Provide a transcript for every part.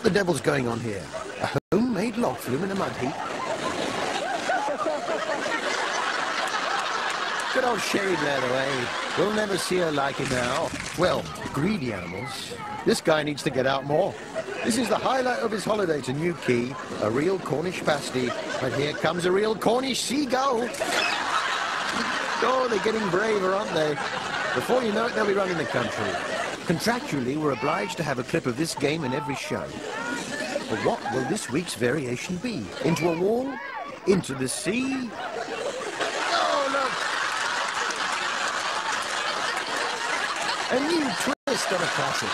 What the devil's going on here? A homemade log flume in a mud heap? Good old Sherry Blair away. We'll never see her like it now. Well, greedy animals. This guy needs to get out more. This is the highlight of his holiday to New Quay. A real Cornish pasty. But here comes a real Cornish seagull. Oh, they're getting braver, aren't they? Before you know it, they'll be running the country. Contractually, we're obliged to have a clip of this game in every show. But what will this week's variation be? Into a wall? Into the sea? Oh, look! A new twist on a classic.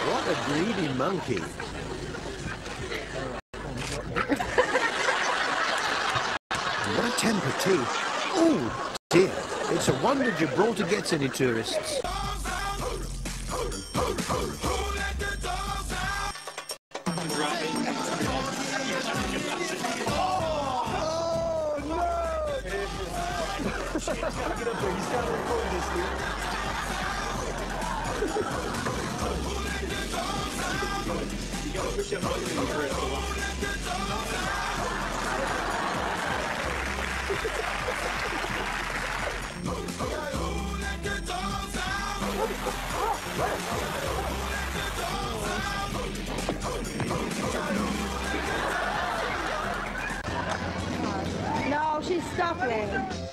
What a greedy monkey. What a temper too. Oh dear, it's a wonder Gibraltar gets any tourists. He's got to record this, dude. You gotta push that button in the rest No, she's stopping.